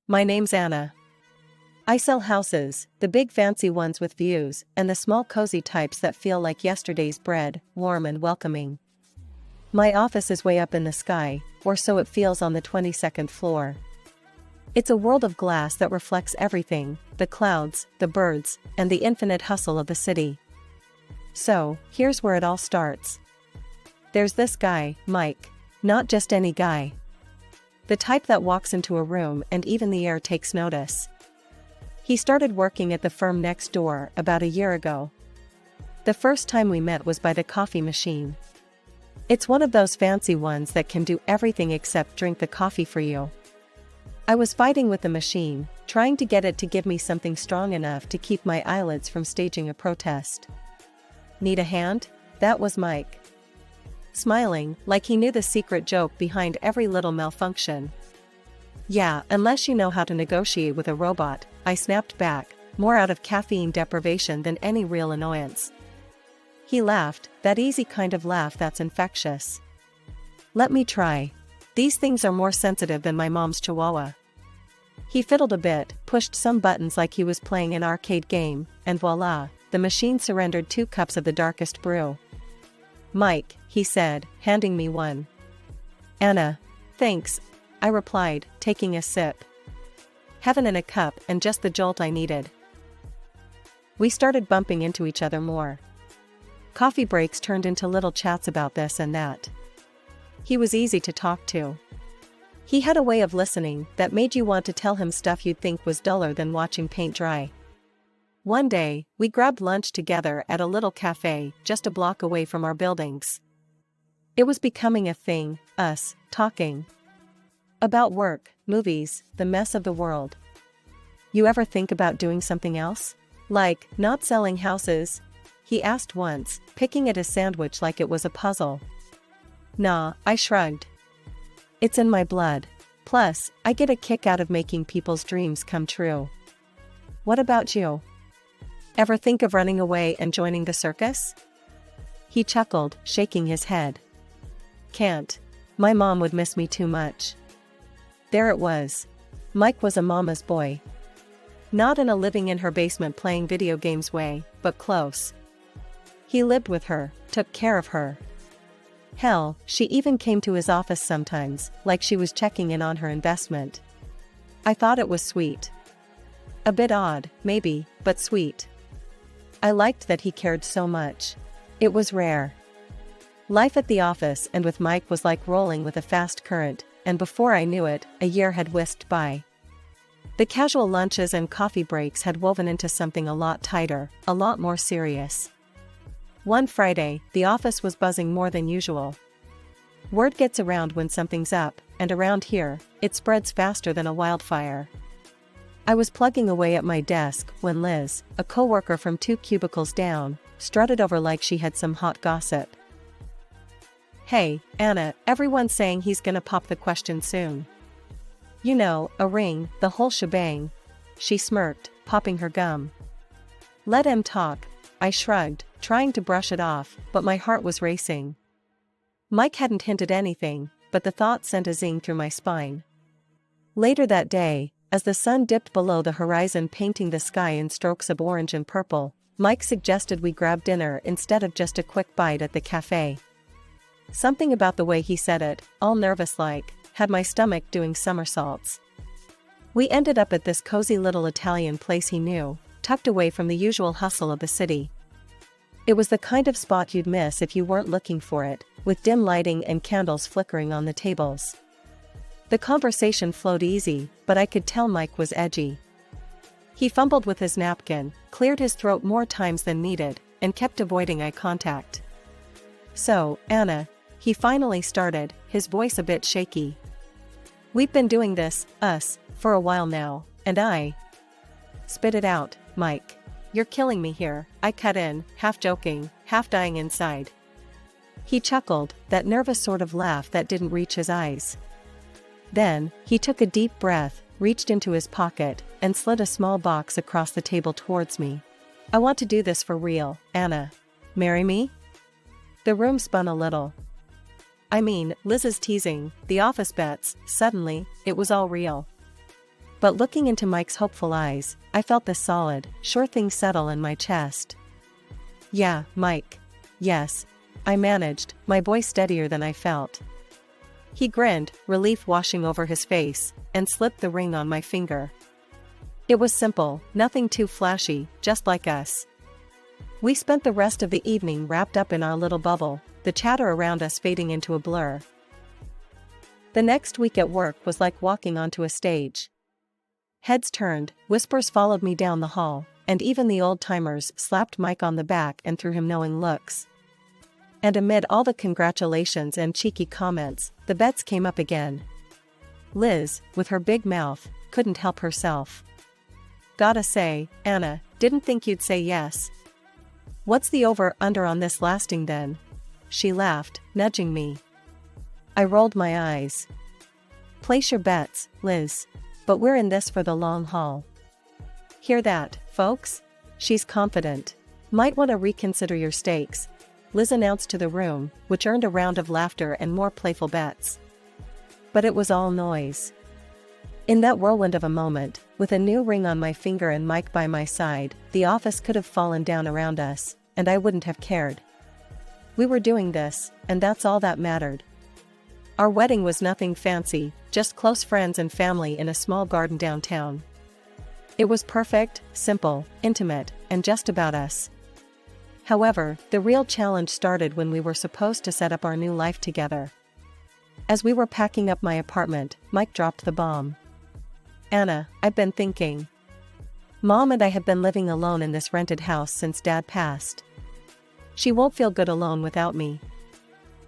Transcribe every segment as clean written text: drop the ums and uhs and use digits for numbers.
My name's Anna. I sell houses, the big fancy ones with views, and the small cozy types that feel like yesterday's bread, warm and welcoming. My office is way up in the sky, or so it feels on the 22nd floor. It's a world of glass that reflects everything, the clouds, the birds, and the infinite hustle of the city. So, here's where it all starts. There's this guy, Mike. Not just any guy. The type that walks into a room and even the air takes notice. He started working at the firm next door about a year ago. The first time we met was by the coffee machine. It's one of those fancy ones that can do everything except drink the coffee for you. I was fighting with the machine, trying to get it to give me something strong enough to keep my eyelids from staging a protest. Need a hand? That was Mike. Smiling, like he knew the secret joke behind every little malfunction. Yeah, unless you know how to negotiate with a robot, I snapped back, more out of caffeine deprivation than any real annoyance. He laughed, that easy kind of laugh that's infectious. Let me try. These things are more sensitive than my mom's chihuahua. He fiddled a bit, pushed some buttons like he was playing an arcade game, and voila, the machine surrendered 2 cups of the darkest brew. Mike, he said, handing me one. Anna. Thanks, I replied, taking a sip. Heaven in a cup and just the jolt I needed. We started bumping into each other more. Coffee breaks turned into little chats about this and that. He was easy to talk to. He had a way of listening that made you want to tell him stuff you'd think was duller than watching paint dry. One day, we grabbed lunch together at a little cafe just a block away from our buildings. It was becoming a thing, us, talking. About work, movies, the mess of the world. You ever think about doing something else? Like, not selling houses? He asked once, picking at his sandwich like it was a puzzle. Nah, I shrugged. It's in my blood. Plus, I get a kick out of making people's dreams come true. What about you? Ever think of running away and joining the circus? He chuckled, shaking his head. Can't. My mom would miss me too much. There it was. Mike was a mama's boy. Not in a living in her basement playing video games way, but close. He lived with her, took care of her. Hell, she even came to his office sometimes, like she was checking in on her investment. I thought it was sweet. A bit odd, maybe, but sweet. I liked that he cared so much. It was rare. Life at the office and with Mike was like rolling with a fast current, and before I knew it, a year had whisked by. The casual lunches and coffee breaks had woven into something a lot tighter, a lot more serious. One Friday, the office was buzzing more than usual. Word gets around when something's up, and around here, it spreads faster than a wildfire. I was plugging away at my desk when Liz, a coworker from 2 cubicles down, strutted over like she had some hot gossip. Hey, Anna, everyone's saying he's gonna pop the question soon. You know, a ring, the whole shebang. She smirked, popping her gum. Let him talk, I shrugged, trying to brush it off, but my heart was racing. Mike hadn't hinted anything, but the thought sent a zing through my spine. Later that day, as the sun dipped below the horizon painting the sky in strokes of orange and purple, Mike suggested we grab dinner instead of just a quick bite at the cafe. Something about the way he said it, all nervous-like, had my stomach doing somersaults. We ended up at this cozy little Italian place he knew, tucked away from the usual hustle of the city. It was the kind of spot you'd miss if you weren't looking for it, with dim lighting and candles flickering on the tables. The conversation flowed easy, but I could tell Mike was edgy. He fumbled with his napkin, cleared his throat more times than needed, and kept avoiding eye contact. So, Anna, he finally started, his voice a bit shaky. We've been doing this, us, for a while now, and I... Spit it out, Mike. You're killing me here, I cut in, half joking, half dying inside. He chuckled, that nervous sort of laugh that didn't reach his eyes. Then, he took a deep breath, reached into his pocket, and slid a small box across the table towards me. I want to do this for real, Anna. Marry me? The room spun a little. I mean, Liz's teasing, the office bets, suddenly, it was all real. But looking into Mike's hopeful eyes, I felt this solid, sure thing settle in my chest. "Yeah, Mike. Yes." I managed, my voice steadier than I felt. He grinned, relief washing over his face, and slipped the ring on my finger. It was simple, nothing too flashy, just like us. We spent the rest of the evening wrapped up in our little bubble, the chatter around us fading into a blur. The next week at work was like walking onto a stage. Heads turned, whispers followed me down the hall, and even the old-timers slapped Mike on the back and threw him knowing looks. And amid all the congratulations and cheeky comments, the bets came up again. Liz, with her big mouth, couldn't help herself. "Gotta say, Anna, didn't think you'd say yes. What's the over-under on this lasting then?" She laughed, nudging me. I rolled my eyes. "Place your bets, Liz. But we're in this for the long haul." Hear that, folks? She's confident. "Might want to reconsider your stakes," Liz announced to the room, which earned a round of laughter and more playful bets. But it was all noise. In that whirlwind of a moment, with a new ring on my finger and Mike by my side, the office could have fallen down around us, and I wouldn't have cared. We were doing this, and that's all that mattered. Our wedding was nothing fancy, just close friends and family in a small garden downtown. It was perfect, simple, intimate, and just about us. However, the real challenge started when we were supposed to set up our new life together. As we were packing up my apartment, Mike dropped the bomb. "Anna, I've been thinking. Mom and I have been living alone in this rented house since Dad passed. She won't feel good alone without me.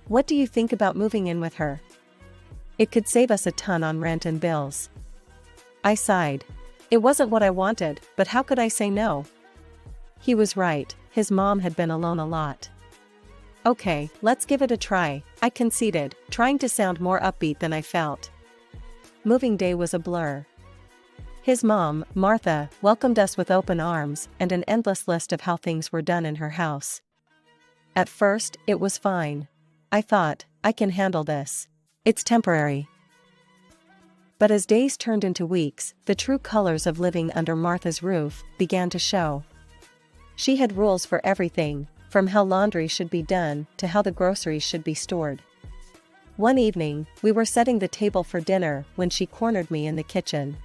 What do you think about moving in with her? It could save us a ton on rent and bills." I sighed. It wasn't what I wanted, but how could I say no? He was right, his mom had been alone a lot. "Okay, let's give it a try," I conceded, trying to sound more upbeat than I felt. Moving day was a blur. His mom, Martha, welcomed us with open arms and an endless list of how things were done in her house. At first, it was fine. I thought, I can handle this. It's temporary. But as days turned into weeks, the true colors of living under Martha's roof began to show. She had rules for everything, from how laundry should be done to how the groceries should be stored. One evening, we were setting the table for dinner when she cornered me in the kitchen.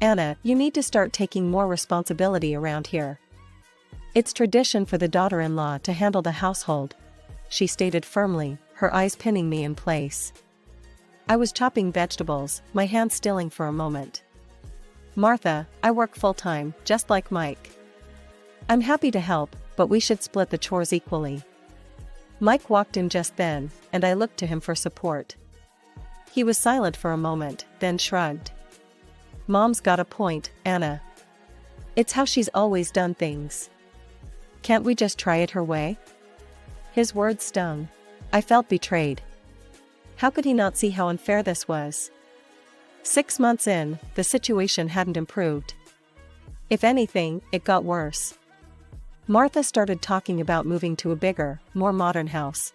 "Anna, you need to start taking more responsibility around here. It's tradition for the daughter-in-law to handle the household," she stated firmly, her eyes pinning me in place. I was chopping vegetables, my hands stilling for a moment. "Martha, I work full-time, just like Mike. I'm happy to help, but we should split the chores equally." Mike walked in just then, and I looked to him for support. He was silent for a moment, then shrugged. "Mom's got a point, Anna. It's how she's always done things. Can't we just try it her way?" His words stung. I felt betrayed. How could he not see how unfair this was? 6 months in, the situation hadn't improved. If anything, it got worse. Martha started talking about moving to a bigger, more modern house.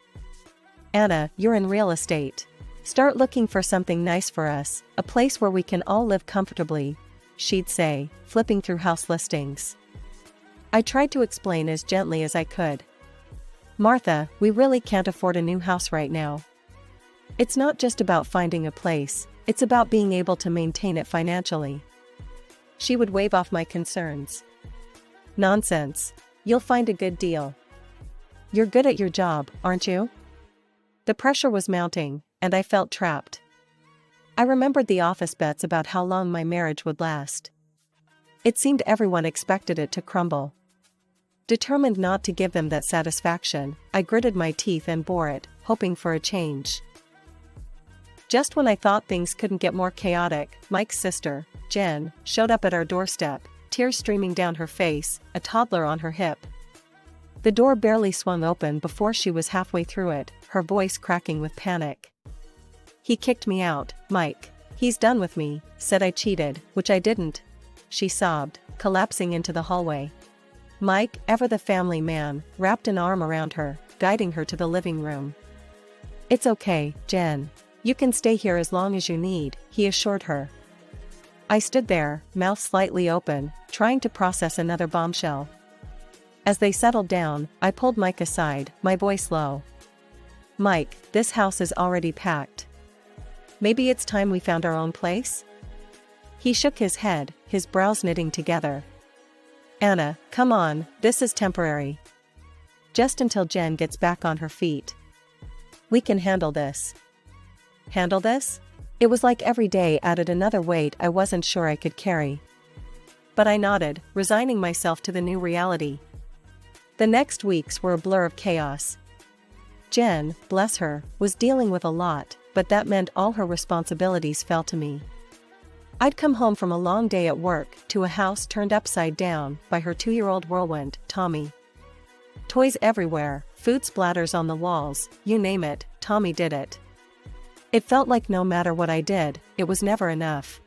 "Anna, you're in real estate. Start looking for something nice for us, a place where we can all live comfortably," she'd say, flipping through house listings. I tried to explain as gently as I could. "Martha, we really can't afford a new house right now. It's not just about finding a place, it's about being able to maintain it financially." She would wave off my concerns. "Nonsense. You'll find a good deal. You're good at your job, aren't you?" The pressure was mounting, and I felt trapped. I remembered the office bets about how long my marriage would last. It seemed everyone expected it to crumble. Determined not to give them that satisfaction, I gritted my teeth and bore it, hoping for a change. Just when I thought things couldn't get more chaotic, Mike's sister, Jen, showed up at our doorstep, tears streaming down her face, a toddler on her hip. The door barely swung open before she was halfway through it, her voice cracking with panic. "He kicked me out, Mike. He's done with me," said I cheated, which I didn't. She sobbed, collapsing into the hallway. Mike, ever the family man, wrapped an arm around her, guiding her to the living room. "It's okay, Jen. You can stay here as long as you need," he assured her. I stood there, mouth slightly open, trying to process another bombshell. As they settled down, I pulled Mike aside, my voice low. "Mike, this house is already packed. Maybe it's time we found our own place?" He shook his head, his brows knitting together. "Anna, come on, this is temporary. Just until Jen gets back on her feet. We can handle this." Handle this? It was like every day added another weight I wasn't sure I could carry. But I nodded, resigning myself to the new reality. The next weeks were a blur of chaos. Jen, bless her, was dealing with a lot, but that meant all her responsibilities fell to me. I'd come home from a long day at work to a house turned upside down by her 2-year-old whirlwind, Tommy. Toys everywhere, food splatters on the walls, you name it, Tommy did it. It felt like no matter what I did, it was never enough.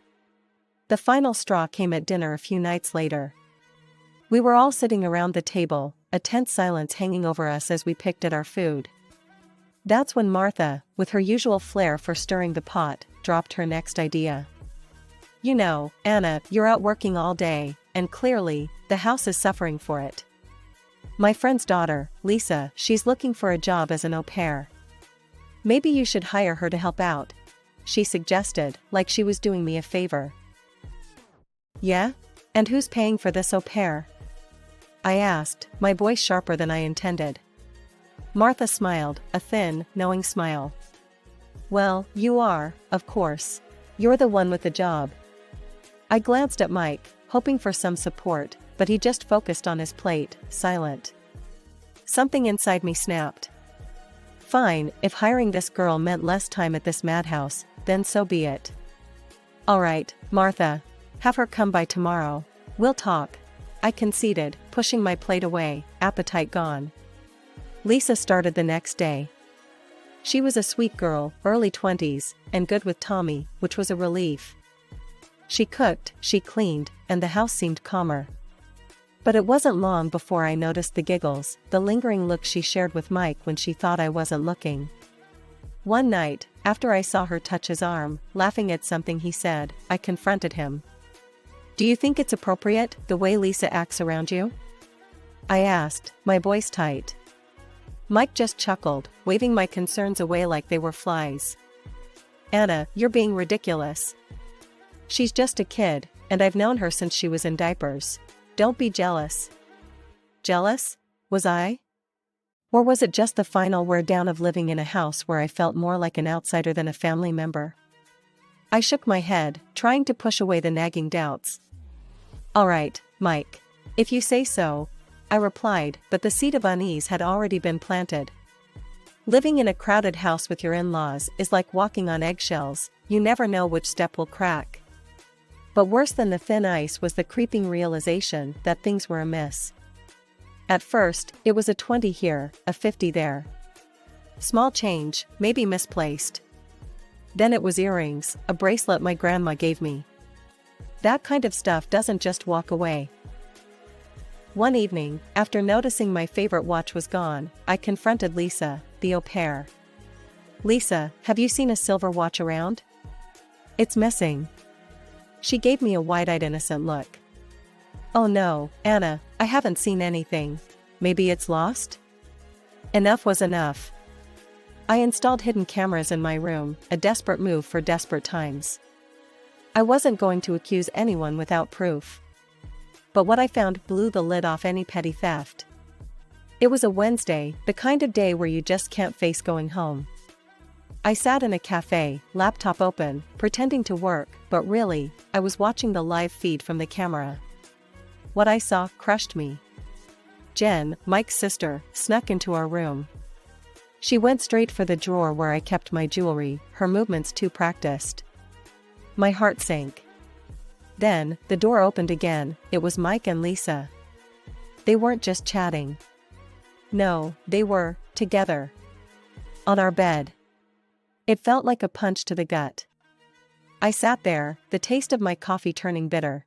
The final straw came at dinner a few nights later. We were all sitting around the table, a tense silence hanging over us as we picked at our food. That's when Martha, with her usual flair for stirring the pot, dropped her next idea. "You know, Anna, you're out working all day, and clearly, the house is suffering for it. My friend's daughter, Lisa, she's looking for a job as an au pair. Maybe you should hire her to help out," she suggested, like she was doing me a favor. "Yeah? And who's paying for this au pair?" I asked, my voice sharper than I intended. Martha smiled, a thin, knowing smile. "Well, you are, of course. You're the one with the job." I glanced at Mike, hoping for some support, but he just focused on his plate, silent. Something inside me snapped. Fine, if hiring this girl meant less time at this madhouse, then so be it. "All right, Martha. Have her come by tomorrow. We'll talk," I conceded, pushing my plate away, appetite gone. Lisa started the next day. She was a sweet girl, early 20s, and good with Tommy, which was a relief. She cooked, she cleaned, and the house seemed calmer. But it wasn't long before I noticed the giggles, the lingering look she shared with Mike when she thought I wasn't looking. One night, after I saw her touch his arm, laughing at something he said, I confronted him. "Do you think it's appropriate, the way Lisa acts around you?" I asked, my voice tight. Mike just chuckled, waving my concerns away like they were flies. "Anna, you're being ridiculous. She's just a kid, and I've known her since she was in diapers. Don't be jealous." Jealous? Was I? Or was it just the final wear down of living in a house where I felt more like an outsider than a family member? I shook my head, trying to push away the nagging doubts. "All right, Mike. If you say so," I replied, but the seed of unease had already been planted. Living in a crowded house with your in-laws is like walking on eggshells, you never know which step will crack. But worse than the thin ice was the creeping realization that things were amiss. At first, it was a 20 here, a 50 there. Small change, maybe misplaced. Then it was earrings, a bracelet my grandma gave me. That kind of stuff doesn't just walk away. One evening, after noticing my favorite watch was gone, I confronted Lisa, the au pair. "Lisa, have you seen a silver watch around? It's missing." She gave me a wide-eyed innocent look. "Oh no, Anna, I haven't seen anything. Maybe it's lost?" Enough was enough. I installed hidden cameras in my room, a desperate move for desperate times. I wasn't going to accuse anyone without proof. But what I found blew the lid off any petty theft. It was a Wednesday, the kind of day where you just can't face going home. I sat in a cafe, laptop open, pretending to work, but really, I was watching the live feed from the camera. What I saw crushed me. Jen, Mike's sister, snuck into our room. She went straight for the drawer where I kept my jewelry, her movements too practiced. My heart sank. Then, the door opened again, it was Mike and Lisa. They weren't just chatting. No, they were, together. On our bed. It felt like a punch to the gut. I sat there, the taste of my coffee turning bitter.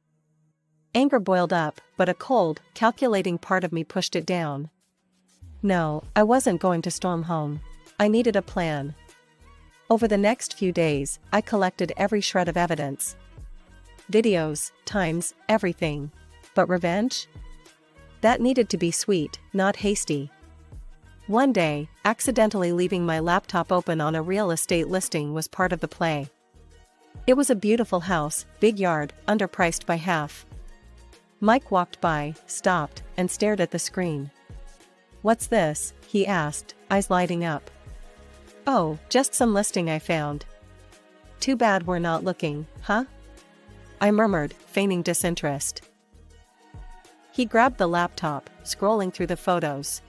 Anger boiled up, but a cold, calculating part of me pushed it down. No, I wasn't going to storm home. I needed a plan. Over the next few days, I collected every shred of evidence. videos, times, everything. But revenge? That needed to be sweet, not hasty. One day, accidentally leaving my laptop open on a real estate listing was part of the play. It was a beautiful house, big yard, underpriced by half. Mike walked by, stopped, and stared at the screen. "What's this?" he asked, eyes lighting up. "Oh, just some listing I found." "Too bad we're not looking, huh?" I murmured, feigning disinterest. He grabbed the laptop, scrolling through the photos.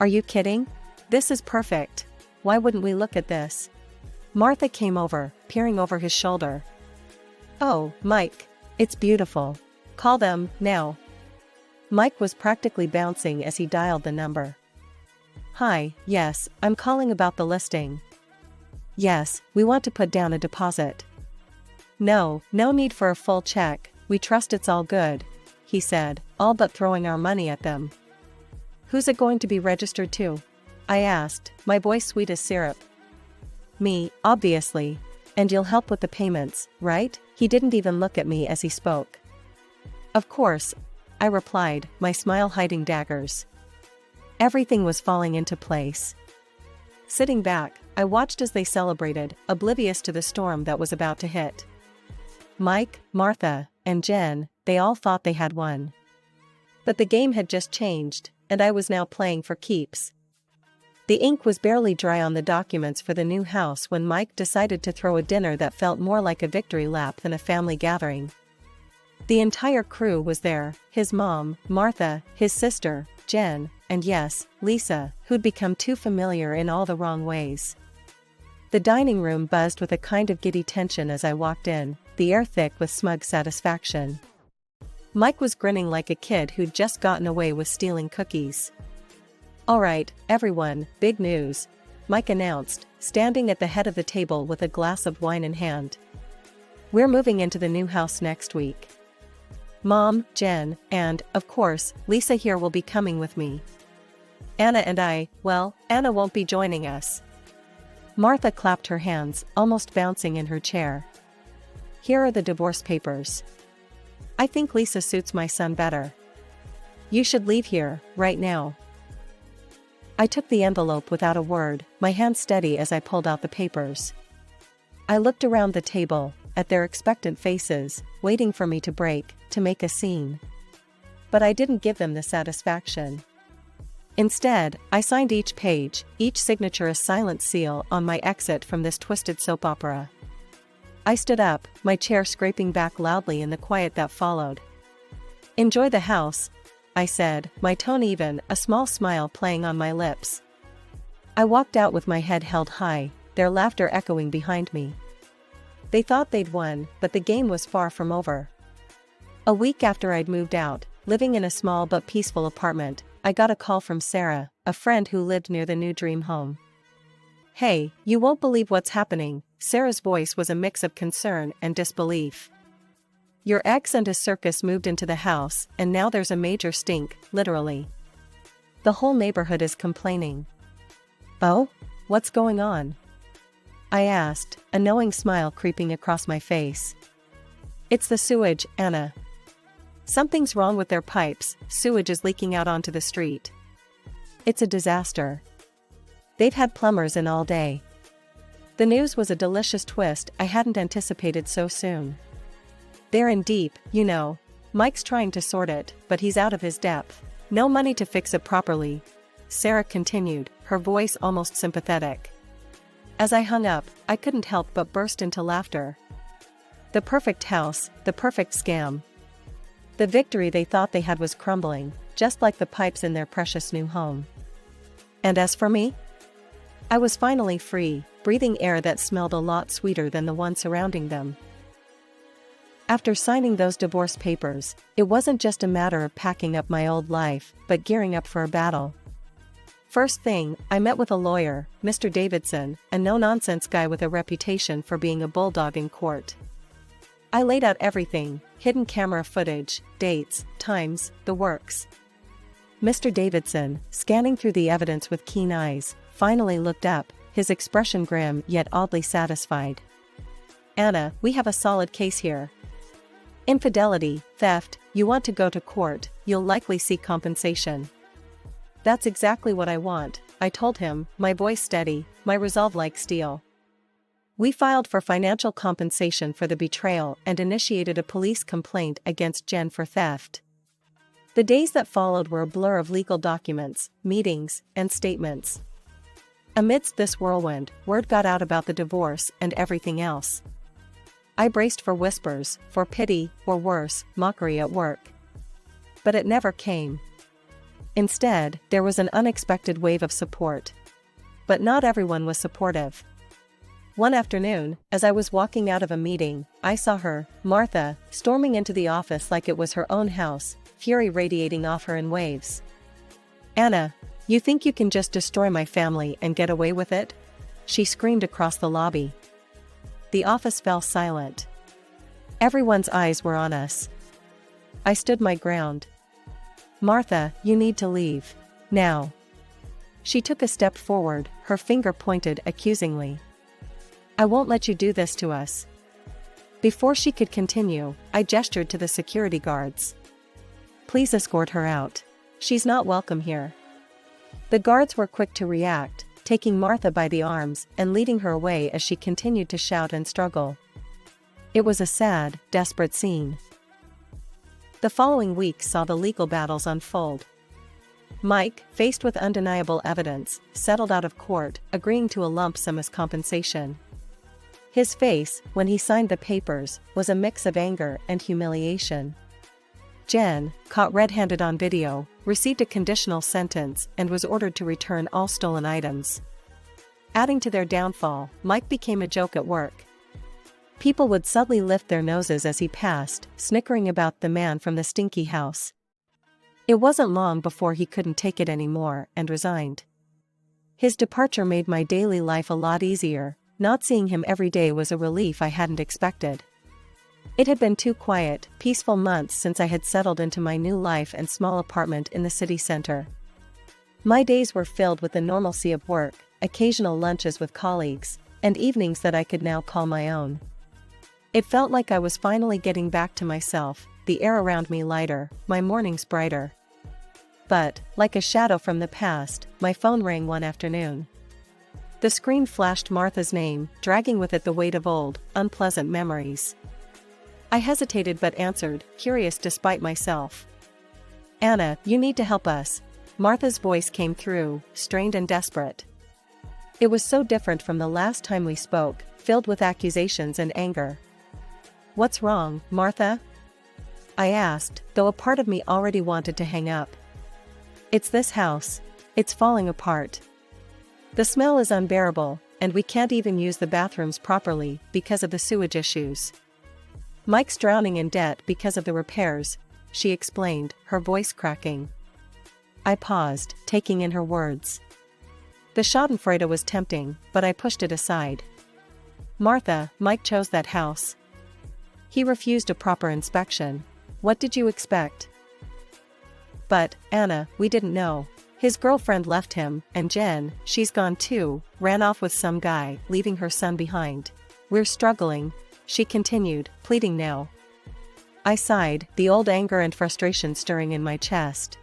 "Are you kidding? This is perfect. Why wouldn't we look at this?" Martha came over, peering over his shoulder. "Oh, Mike. It's beautiful. Call them, now." Mike was practically bouncing as he dialed the number. "Hi, yes, I'm calling about the listing." "Yes, we want to put down a deposit." No need for a full check, we trust it's all good," he said, all but throwing our money at them. "Who's it going to be registered to?" I asked, my voice sweet as syrup. "Me, obviously. And you'll help with the payments, right?" He didn't even look at me as he spoke. "Of course," I replied, my smile hiding daggers. Everything was falling into place. Sitting back, I watched as they celebrated, oblivious to the storm that was about to hit. Mike, Martha, and Jen, they all thought they had won. But the game had just changed, and I was now playing for keeps. The ink was barely dry on the documents for the new house when Mike decided to throw a dinner that felt more like a victory lap than a family gathering. The entire crew was there, his mom, Martha, his sister, Jen, and yes, Lisa, who'd become too familiar in all the wrong ways. The dining room buzzed with a kind of giddy tension as I walked in, the air thick with smug satisfaction. Mike was grinning like a kid who'd just gotten away with stealing cookies. "All right, everyone, big news," Mike announced, standing at the head of the table with a glass of wine in hand. "We're moving into the new house next week. Mom, Jen, and, of course, Lisa here will be coming with me. Anna and Anna won't be joining us." Martha clapped her hands, almost bouncing in her chair. "Here are the divorce papers. I think Lisa suits my son better. You should leave here, right now." I took the envelope without a word, my hand steady as I pulled out the papers. I looked around the table, at their expectant faces, waiting for me to break, to make a scene. But I didn't give them the satisfaction. Instead, I signed each page, each signature a silent seal on my exit from this twisted soap opera. I stood up, my chair scraping back loudly in the quiet that followed. "Enjoy the house," I said, my tone even, a small smile playing on my lips. I walked out with my head held high, their laughter echoing behind me. They thought they'd won, but the game was far from over. A week after I'd moved out, living in a small but peaceful apartment, I got a call from Sarah, a friend who lived near the new dream home. "Hey, you won't believe what's happening." Sarah's voice was a mix of concern and disbelief. "Your ex and his circus moved into the house, and now there's a major stink, literally. The whole neighborhood is complaining." "Oh? What's going on?" I asked, a knowing smile creeping across my face. "It's the sewage, Anna. Something's wrong with their pipes, sewage is leaking out onto the street. It's a disaster. They've had plumbers in all day." The news was a delicious twist I hadn't anticipated so soon. "They're in deep, you know. Mike's trying to sort it, but he's out of his depth. No money to fix it properly," Sarah continued, her voice almost sympathetic. As I hung up, I couldn't help but burst into laughter. The perfect house, the perfect scam. The victory they thought they had was crumbling, just like the pipes in their precious new home. And as for me? I was finally free, breathing air that smelled a lot sweeter than the one surrounding them. After signing those divorce papers, it wasn't just a matter of packing up my old life, but gearing up for a battle. First thing, I met with a lawyer, Mr. Davidson, a no-nonsense guy with a reputation for being a bulldog in court. I laid out everything, hidden camera footage, dates, times, the works. Mr. Davidson, scanning through the evidence with keen eyes, finally looked up, his expression grim yet oddly satisfied. "Anna, we have a solid case here. Infidelity, theft, you want to go to court, you'll likely seek compensation. That's exactly what I want, I told him, my voice steady, my resolve like steel. We filed for financial compensation for the betrayal and initiated a police complaint against Jen for theft. The days that followed were a blur of legal documents, meetings, and statements. Amidst this whirlwind, word got out about the divorce and everything else. I braced for whispers, for pity, or worse, mockery at work. But it never came. Instead, there was an unexpected wave of support. But not everyone was supportive. One afternoon, as I was walking out of a meeting, I saw her, Martha, storming into the office like it was her own house, fury radiating off her in waves. "Anna, you think you can just destroy my family and get away with it?" she screamed across the lobby. The office fell silent. Everyone's eyes were on us. I stood my ground. "Martha, you need to leave. Now." She took a step forward, her finger pointed accusingly. "I won't let you do this to us." Before she could continue, I gestured to the security guards. "Please escort her out. She's not welcome here." The guards were quick to react, taking Martha by the arms and leading her away as she continued to shout and struggle. It was a sad, desperate scene. The following week saw the legal battles unfold. Mike, faced with undeniable evidence, settled out of court, agreeing to a lump sum as compensation. His face, when he signed the papers, was a mix of anger and humiliation. Jen, caught red-handed on video, received a conditional sentence and was ordered to return all stolen items. Adding to their downfall, Mike became a joke at work. People would subtly lift their noses as he passed, snickering about the man from the stinky house. It wasn't long before he couldn't take it anymore and resigned. His departure made my daily life a lot easier. Not seeing him every day was a relief I hadn't expected. It had been 2 quiet, peaceful months since I had settled into my new life and small apartment in the city center. My days were filled with the normalcy of work, occasional lunches with colleagues, and evenings that I could now call my own. It felt like I was finally getting back to myself, the air around me lighter, my mornings brighter. But, like a shadow from the past, my phone rang one afternoon. The screen flashed Martha's name, dragging with it the weight of old, unpleasant memories. I hesitated but answered, curious despite myself. "Anna, you need to help us." Martha's voice came through, strained and desperate. It was so different from the last time we spoke, filled with accusations and anger. "What's wrong, Martha?" I asked, though a part of me already wanted to hang up. "It's this house. It's falling apart. The smell is unbearable, and we can't even use the bathrooms properly because of the sewage issues. Mike's drowning in debt because of the repairs," she explained, her voice cracking. I paused, taking in her words. The schadenfreude was tempting, but I pushed it aside. "Martha, Mike chose that house. He refused a proper inspection. What did you expect?" "But, Anna, we didn't know. His girlfriend left him, and Jen, she's gone too, ran off with some guy, leaving her son behind. We're struggling," she continued, pleading now. I sighed, the old anger and frustration stirring in my chest.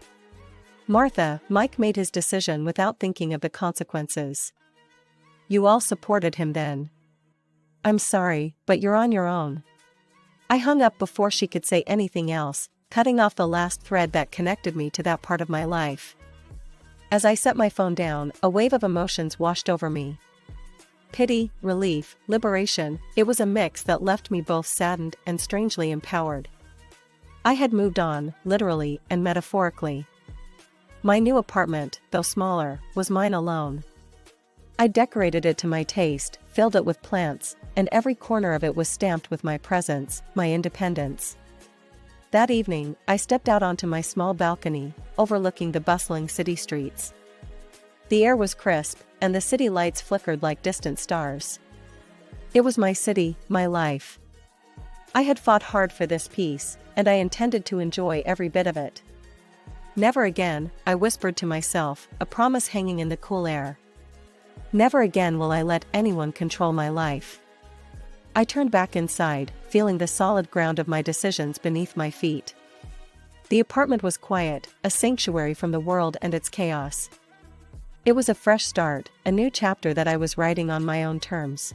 "Martha, Mike made his decision without thinking of the consequences. You all supported him then. I'm sorry, but you're on your own." I hung up before she could say anything else, cutting off the last thread that connected me to that part of my life. As I set my phone down, a wave of emotions washed over me. Pity, relief, liberation, it was a mix that left me both saddened and strangely empowered. I had moved on, literally and metaphorically. My new apartment, though smaller, was mine alone. I decorated it to my taste, filled it with plants, and every corner of it was stamped with my presence, my independence. That evening, I stepped out onto my small balcony, overlooking the bustling city streets. The air was crisp, and the city lights flickered like distant stars. It was my city, my life. I had fought hard for this peace, and I intended to enjoy every bit of it. Never again, I whispered to myself, a promise hanging in the cool air. Never again will I let anyone control my life. I turned back inside, feeling the solid ground of my decisions beneath my feet. The apartment was quiet, a sanctuary from the world and its chaos. It was a fresh start, a new chapter that I was writing on my own terms.